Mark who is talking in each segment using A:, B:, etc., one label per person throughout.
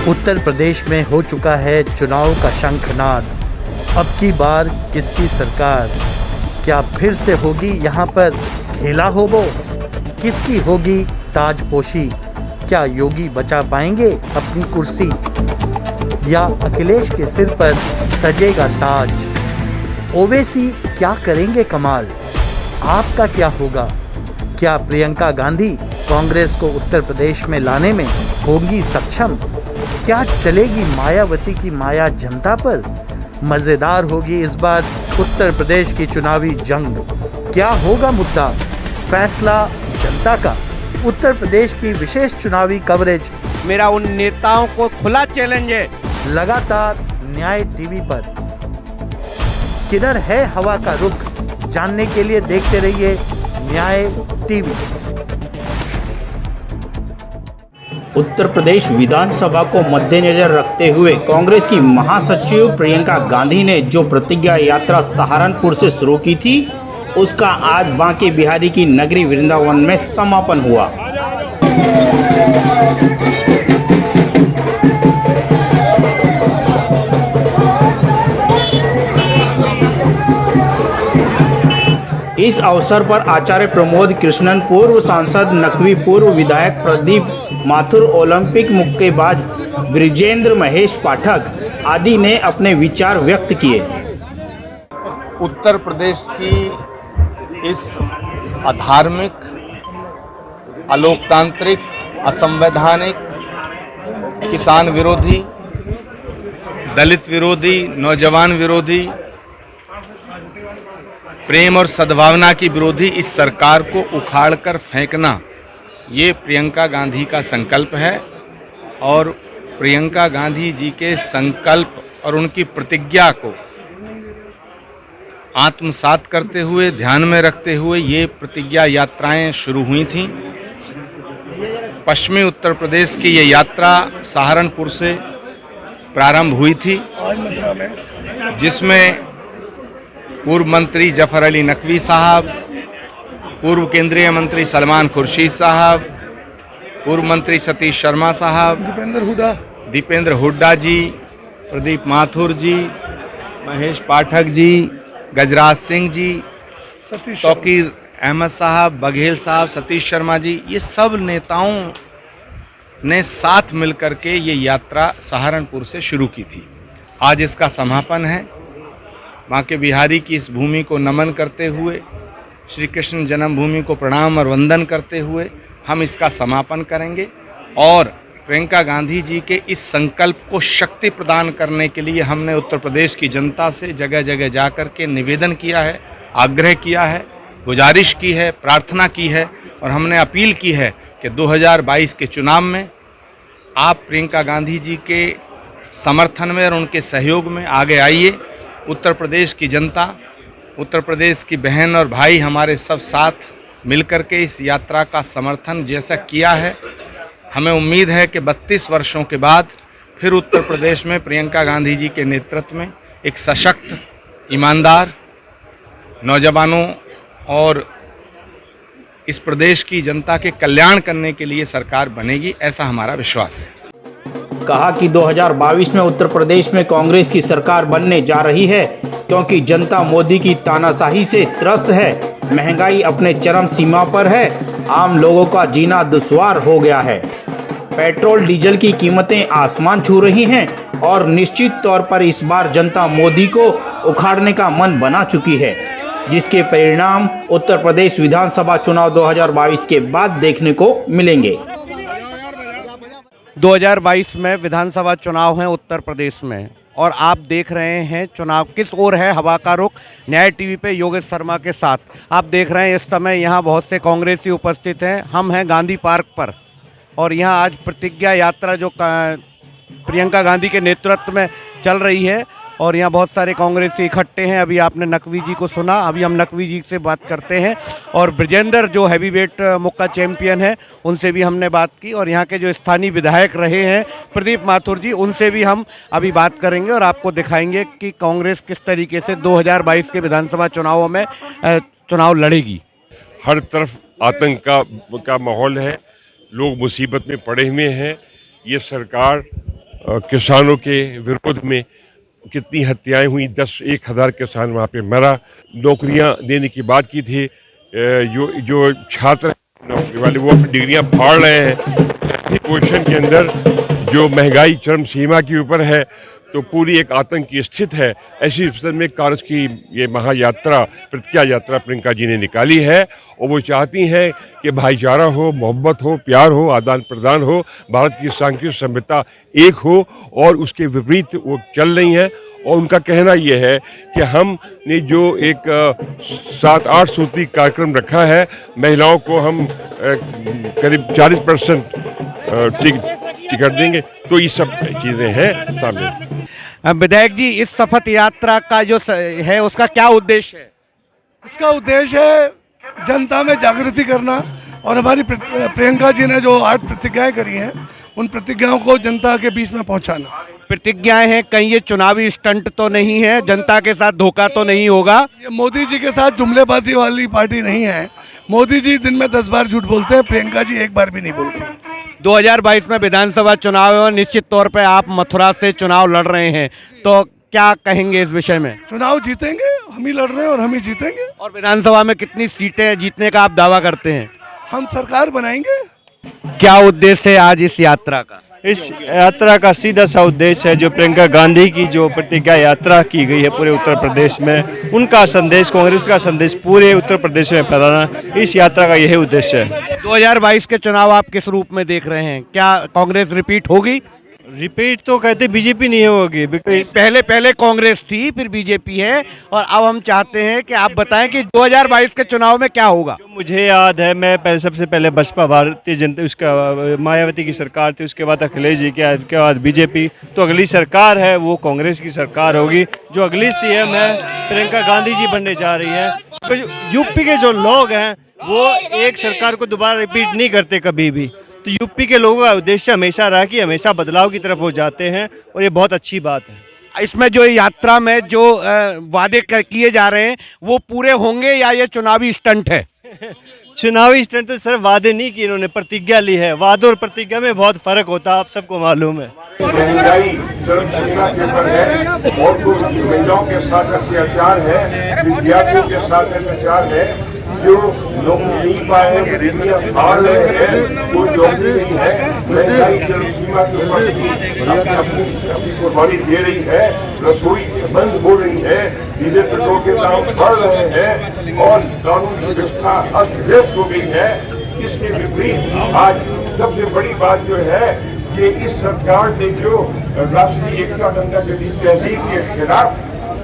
A: उत्तर प्रदेश में हो चुका है चुनाव का शंखनाद। अब की बार किसकी सरकार? क्या फिर से होगी यहाँ पर खेला होबो? किसकी होगी ताजपोशी? क्या योगी बचा पाएंगे अपनी कुर्सी, या अखिलेश के सिर पर सजेगा ताज? ओवैसी क्या करेंगे कमाल? आपका क्या होगा? क्या प्रियंका गांधी कांग्रेस को उत्तर प्रदेश में लाने में होंगी सक्षम? क्या चलेगी मायावती की माया जनता पर? मज़ेदार होगी इस बार उत्तर प्रदेश की चुनावी जंग। क्या होगा मुद्दा? फैसला जनता का। उत्तर प्रदेश की विशेष चुनावी कवरेज
B: मेरा उन नेताओं को खुला चैलेंज है,
A: लगातार न्याय टीवी पर। किधर है हवा का रुख, जानने के लिए देखते रहिए न्याय टीवी।
C: उत्तर प्रदेश विधानसभा को मद्देनजर रखते हुए कांग्रेस की महासचिव प्रियंका गांधी ने जो प्रतिज्ञा यात्रा सहारनपुर से शुरू की थी, उसका आज बांके बिहारी की नगरी वृंदावन में समापन हुआ। इस अवसर पर आचार्य प्रमोद कृष्णन, पूर्व सांसद नकवी, पूर्व विधायक प्रदीप माथुर, ओलंपिक मुक्केबाज ब्रिजेंद्र महेश पाठक आदि ने अपने विचार व्यक्त किए।
D: उत्तर प्रदेश की इस अधार्मिक, अलोकतांत्रिक, असंवैधानिक, किसान विरोधी, दलित विरोधी, नौजवान विरोधी, प्रेम और सद्भावना की विरोधी इस सरकार को उखाड़कर फेंकना, ये प्रियंका गांधी का संकल्प है। और प्रियंका गांधी जी के संकल्प और उनकी प्रतिज्ञा को आत्मसात करते हुए, ध्यान में रखते हुए ये प्रतिज्ञा यात्राएं शुरू हुई थीं। पश्चिमी उत्तर प्रदेश की ये यात्रा सहारनपुर से प्रारंभ हुई थी, जिसमें पूर्व मंत्री जफर अली नकवी साहब, पूर्व केंद्रीय मंत्री सलमान खुर्शीद साहब, पूर्व मंत्री सतीश शर्मा साहब, दीपेंद्र हुड्डा जी, प्रदीप माथुर जी, महेश पाठक जी, गजराज सिंह जी, तौकीर अहमद साहब, बघेल साहब, सतीश शर्मा जी, ये सब नेताओं ने साथ मिलकर के ये यात्रा सहारनपुर से शुरू की थी। आज इसका समापन है। बांके बिहारी की इस भूमि को नमन करते हुए, श्री कृष्ण जन्मभूमि को प्रणाम और वंदन करते हुए हम इसका समापन करेंगे। और प्रियंका गांधी जी के इस संकल्प को शक्ति प्रदान करने के लिए हमने उत्तर प्रदेश की जनता से जगह जगह जाकर के निवेदन किया है, आग्रह किया है, गुजारिश की है, प्रार्थना की है और हमने अपील की है कि 2022 के चुनाव में आप प्रियंका गांधी जी के समर्थन में और उनके सहयोग में आगे आइए। उत्तर प्रदेश की जनता, उत्तर प्रदेश की बहन और भाई हमारे सब साथ मिलकर के इस यात्रा का समर्थन जैसा किया है, हमें उम्मीद है कि 32 वर्षों के बाद फिर उत्तर प्रदेश में प्रियंका गांधी जी के नेतृत्व में एक सशक्त, ईमानदार, नौजवानों और इस प्रदेश की जनता के कल्याण करने के लिए सरकार बनेगी, ऐसा हमारा विश्वास है।
C: कहा कि 2022 में उत्तर प्रदेश में कांग्रेस की सरकार बनने जा रही है, क्योंकि जनता मोदी की तानाशाही से त्रस्त है। महंगाई अपने चरम सीमा पर है, आम लोगों का जीना दुश्वार हो गया है। पेट्रोल डीजल की कीमतें आसमान छू रही हैं और निश्चित तौर पर इस बार जनता मोदी को उखाड़ने का मन बना चुकी है, जिसके परिणाम उत्तर प्रदेश विधानसभा चुनाव 2022 के बाद देखने को मिलेंगे।
B: 2022 में विधानसभा चुनाव है उत्तर प्रदेश में, और आप देख रहे हैं चुनाव किस ओर है हवा का रुख। न्याय टीवी पे योगेश शर्मा के साथ आप देख रहे हैं इस समय यहाँ बहुत से कांग्रेसी उपस्थित हैं। हम हैं गांधी पार्क पर और यहाँ आज प्रतिज्ञा यात्रा जो प्रियंका गांधी के नेतृत्व में चल रही है और यहाँ बहुत सारे कांग्रेसी इकट्ठे हैं। अभी आपने नकवी जी को सुना, अभी हम नकवी जी से बात करते हैं और ब्रिजेंद्र जो हैवीवेट मुक्का चैंपियन है उनसे भी हमने बात की, और यहाँ के जो स्थानीय विधायक रहे हैं प्रदीप माथुर जी, उनसे भी हम अभी बात करेंगे और आपको दिखाएंगे कि कांग्रेस किस तरीके से 2022 के विधानसभा चुनावों में चुनाव लड़ेगी।
E: हर तरफ आतंक का माहौल है, लोग मुसीबत में पड़े हुए हैं। ये सरकार किसानों के विरोध में कितनी हत्याएं हुई, 10-1,000 किसान वहाँ पे मरा। नौकरियाँ देने की बात की थी, जो छात्र नौकरी वाले वो अपनी डिग्रियाँ फाड़ रहे हैं। ऐसी पोजीशन के अंदर जो महंगाई चरम सीमा के ऊपर है, तो पूरी एक आतंक की स्थिति है। ऐसी स्थिति में कांग्रेस की ये महायात्रा, प्रतिज्ञा यात्रा प्रियंका जी ने निकाली है और वो चाहती हैं कि भाईचारा हो, मोहब्बत हो, प्यार हो, आदान प्रदान हो, भारत की सांस्कृतिक सभ्यता एक हो, और उसके विपरीत वो चल रही हैं। और उनका कहना ये है कि हमने जो एक 7-8 सूत्री कार्यक्रम रखा है, महिलाओं को हम करीब 40% टिकट देंगे, तो ये सब चीज़ें हैं सामने।
B: विधायक जी, इस शपथ यात्रा का जो है उसका क्या उद्देश्य है?
F: इसका उद्देश्य है जनता में जागृति करना, और हमारी प्रियंका जी ने जो 8 प्रतिज्ञाएं करी हैं, उन प्रतिज्ञाओं को जनता के बीच में पहुंचाना।
B: प्रतिज्ञाएं हैं, कहीं ये चुनावी स्टंट तो नहीं है, जनता के साथ धोखा तो नहीं होगा?
F: ये मोदी जी के साथ जुमलेबाजी वाली पार्टी नहीं है। मोदी जी दिन में 10 बार झूठ बोलते हैं, प्रियंका जी एक बार भी नहीं बोलती।
B: 2022 में विधानसभा चुनाव है और निश्चित तौर पे आप मथुरा से चुनाव लड़ रहे हैं, तो क्या कहेंगे इस विषय में?
F: चुनाव जीतेंगे, हम ही लड़ रहे हैं और हम ही जीतेंगे।
B: और विधानसभा में कितनी सीटें जीतने का आप दावा करते हैं?
F: हम सरकार बनाएंगे।
B: क्या उद्देश्य है आज इस यात्रा का?
G: इस यात्रा का सीधा सा उद्देश्य है जो प्रियंका गांधी की जो प्रतिज्ञा यात्रा की गई है पूरे उत्तर प्रदेश में, उनका संदेश, कांग्रेस का संदेश पूरे उत्तर प्रदेश में फैलाना, इस यात्रा का यही उद्देश्य है।
B: 2022 के चुनाव आप किस रूप में देख रहे हैं? क्या कांग्रेस रिपीट होगी?
G: रिपीट तो कहते बीजेपी नहीं होगी,
B: पहले कांग्रेस थी, फिर बीजेपी है, और अब हम चाहते हैं कि आप बताएं कि 2022 के चुनाव में क्या होगा।
G: मुझे याद है, मैं सबसे पहले बसपा भारतीय जनता, उसका मायावती की सरकार थी, उसके बाद अखिलेश जी के बाद बीजेपी, तो अगली सरकार है वो कांग्रेस की सरकार होगी। जो अगली सीएम है प्रियंका गांधी जी बनने जा रही है। तो यूपी के जो लोग हैं वो एक सरकार को दोबारा रिपीट नहीं करते कभी भी, तो यूपी के लोगों का उद्देश्य हमेशा रहा कि हमेशा बदलाव की तरफ वो जाते हैं, और ये बहुत अच्छी बात है।
B: इसमें जो यात्रा में जो वादे किए जा रहे हैं वो पूरे होंगे या ये चुनावी स्टंट है?
G: चुनावी स्टंट तो सिर्फ वादे नहीं किए, इन्होंने प्रतिज्ञा ली है। वादों और प्रतिज्ञा में बहुत फर्क होता है, आप सबको मालूम है।
H: महंगाई चरम सीमा के ऊपर है, और जो महिलाओं के साथ अत्याचार है, विद्यार्थियों के साथ अत्याचार है, जो नौकरी नहीं पाए हैं, डिग्रियां फाड़ रहे हैं, कोई नौकरी नहीं है, महंगाई चरम सीमा के ऊपर अपनी कुर्बानी दे रही है, रसोई बंद हो रही है, डीजल पेट्रोल के दाम बढ़ रहे हैं, और कानून व्यवस्था अस्त व्यस्त हो गई है। इसके विपरीत आज सबसे बड़ी बात जो है कि इस सरकार ने जो राष्ट्रीय एकता दंगा की तहजीब के खिलाफ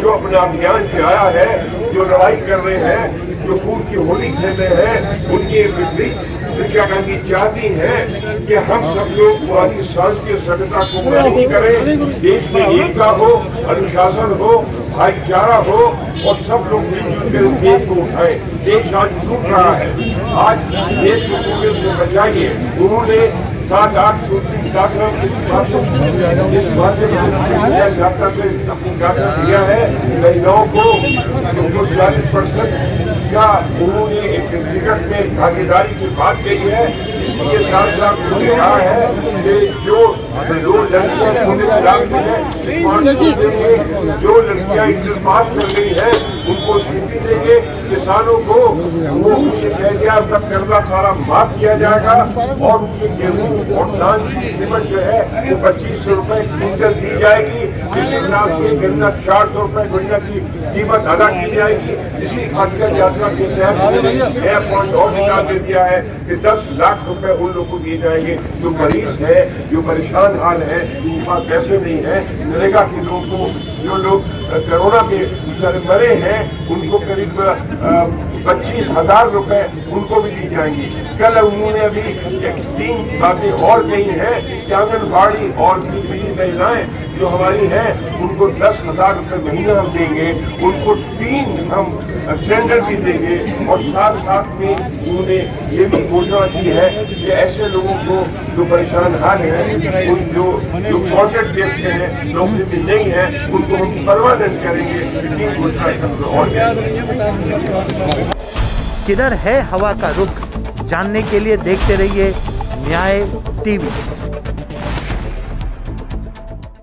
H: जो अपना अभियान चलाया है, जो लड़ाई कर रहे हैं, जो खून की होली खेल रहे हैं, उनके विपरीत प्रियंका गांधी चाहती हैं कि हम सब लोग पुरानी सांस्कृतिक सभ्यता को बहाल करें, देश में एकता हो, अनुशासन हो, भाईचारा हो, और सब लोग मिलजुल कर देश को उठाएं। देश आज टूट रहा है, आज देश को टूटने से बचाइए। उन्होंने 7-8 सूत्री कार्यक्रम इस माध्यम से यात्रा से अपनी यात्रा किया है। महिलाओं को 40% का उन्होंने एक टिकट में भागीदारी की बात कही है। इसके साथ साथ उन्होंने कहा है कि जो लड़कियां जो लड़कियां इंटर पास कर रही है उनको स्वीकृति देंगे। किसानों को वो उनका कर्जा सारा माफ किया जाएगा, और उनके गेहूँ और धान की कीमत जो है वो 2500 रुपए क्विंटल दी जाएगी। इस हिसाब से गन्ना 400 रुपए क्विंटल की कीमत अदा की जाएगी। इसी खाद्य यात्रा के तहत नया पॉइंट और निकाल दे दिया है कि 10 लाख रुपए उन लोगों को दिए जाएंगे जो मरीज है, जो परेशान हाल है, जिनके पास पैसे नहीं है। नरेगा के लोगों को, जो लोग कोरोना में मरे हैं, उनको करीब 25,000 रुपए उनको भी दी जाएंगी। कल उन्होंने अभी 3 बातें और कही हैं कि आंगनबाड़ी और महिलाएं जो हमारी हैं उनको 10,000 रुपए महीना हम देंगे, उनको 3 हम सिलेंडर भी देंगे, और साथ में उन्होंने ये भी घोषणा की है कि ऐसे लोगों को जो परेशान हाल हैं, उन जो कॉन्ट्रैक्ट बेस के हैं, नौकरी भी नहीं है, उनको हम परमानेंट करेंगे। 3 घोषणा और
A: किधर है हवा का रुख, जानने के लिए देखते रहिए न्याय टीवी।